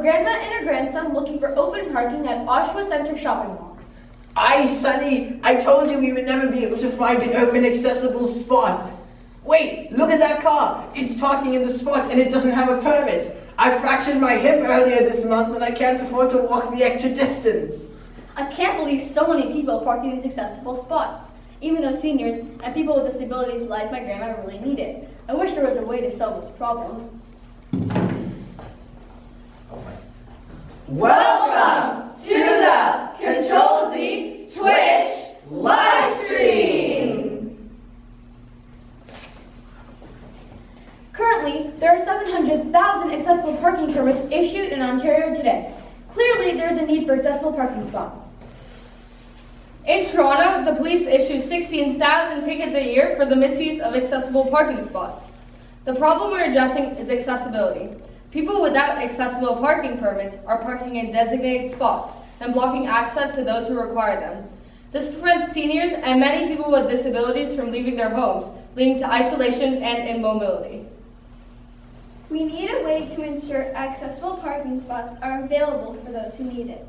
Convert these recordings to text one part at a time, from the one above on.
grandma and her grandson looking for open parking at Oshawa Center Shopping Mall. Aye, Sonny, I told you we would never be able to find an open, accessible spot. Wait, look at that car. It's parking in the spot and it doesn't have a permit. I fractured my hip earlier this month and I can't afford to walk the extra distance. I can't believe so many people park in these accessible spots, even though seniors and people with disabilities like my grandma really need it. I wish there was a way to solve this problem. Welcome to the Ctrl-Z Twitch live stream! Currently, there are 700,000 accessible parking permits issued in Ontario today. Clearly, there is a need for accessible parking spots. In Toronto, the police issue 16,000 tickets a year for the misuse of accessible parking spots. The problem we're addressing is accessibility. People without accessible parking permits are parking in designated spots and blocking access to those who require them. This prevents seniors and many people with disabilities from leaving their homes, leading to isolation and immobility. We need a way to ensure accessible parking spots are available for those who need it.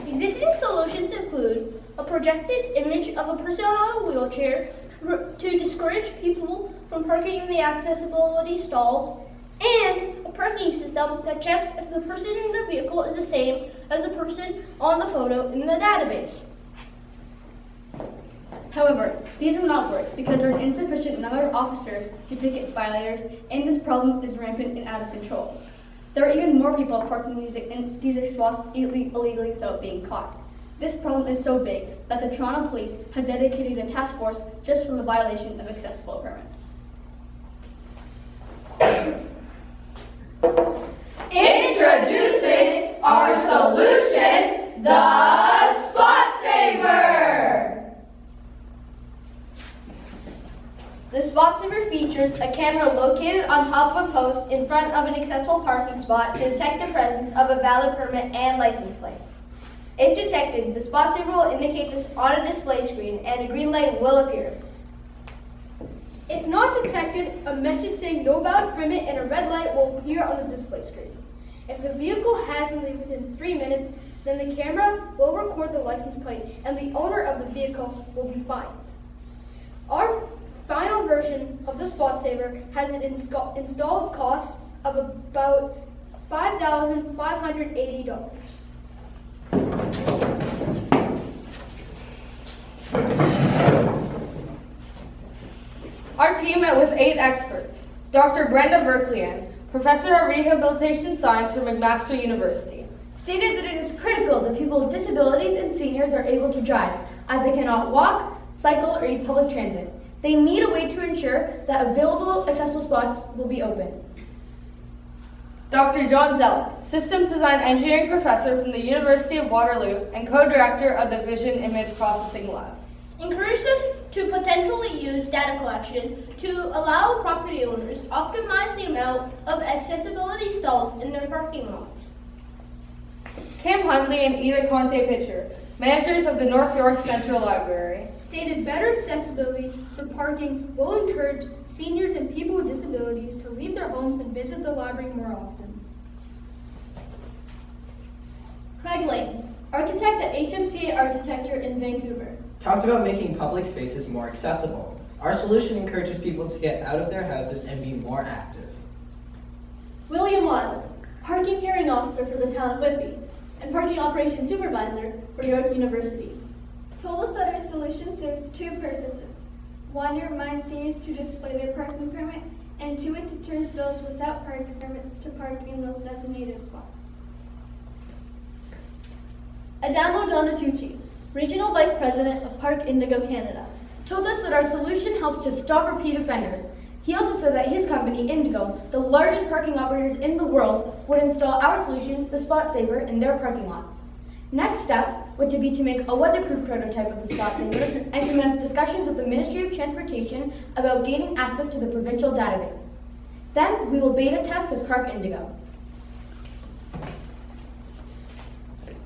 Existing solutions include a projected image of a person on a wheelchair to discourage people from parking in the accessibility stalls, and a parking system that checks if the person in the vehicle is the same as the person on the photo in the database. However, these will not work because there are an insufficient number of officers to ticket violators, and this problem is rampant and out of control. There are even more people parking in these spots illegally without being caught. This problem is so big that the Toronto Police have dedicated a task force just for the violation of accessible permits. Introducing our solution, the Spot Saver! The Spot Saver features a camera located on top of a post in front of an accessible parking spot to detect the presence of a valid permit and license plate. If detected, the Spot Saver will indicate this on a display screen and a green light will appear. If not detected, a message saying no valid permit and a red light will appear on the display screen. If the vehicle hasn't leave within 3 minutes, then the camera will record the license plate and the owner of the vehicle will be fined. Our final version of the Spot Saver has an installed cost of about $5,580. Our team met with 8 experts. Dr. Brenda Verklian, Professor of Rehabilitation Science from McMaster University, Stated that it is critical that people with disabilities and seniors are able to drive, as they cannot walk, cycle, or use public transit. They need a way to ensure that available accessible spots will be open. Dr. John Zellick, Systems Design Engineering Professor from the University of Waterloo and Co-Director of the Vision Image Processing Lab. Encouraged us to potentially use data collection to allow property owners to optimize the amount of accessibility stalls in their parking lots. Kim Hundley and Ida Conte Pitcher, managers of the North York Central Library. Stated better accessibility for parking will encourage seniors and people with disabilities to leave their homes and visit the library more often. Craig Lane, architect at HMCA Architecture in Vancouver. Talked about making public spaces more accessible. Our solution encourages people to get out of their houses and be more active. William Wiles, parking hearing officer for the town of Whitby and parking operations supervisor for York University. Told us that our solution serves 2 purposes. 1, it reminds seniors to display their parking permit, and 2, it deters those without parking permits to park in those designated spots. Adamo Donatucci, Regional Vice President of Park Indigo Canada, told us that our solution helps to stop repeat offenders. He also said that his company, Indigo, the largest parking operators in the world, would install our solution, the Spot Saver, in their parking lots. Next steps would be to make a weatherproof prototype of the Spot Saver and commence discussions with the Ministry of Transportation about gaining access to the provincial database. Then we will beta test with Park Indigo.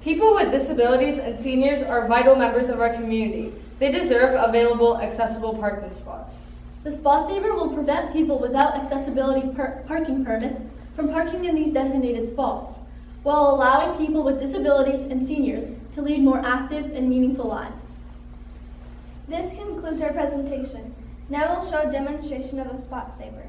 People with disabilities and seniors are vital members of our community. They deserve available, accessible parking spots. The Spot Saver will prevent people without accessibility parking permits from parking in these designated spots, while allowing people with disabilities and seniors to lead more active and meaningful lives. This concludes our presentation. Now we'll show a demonstration of a spot saver.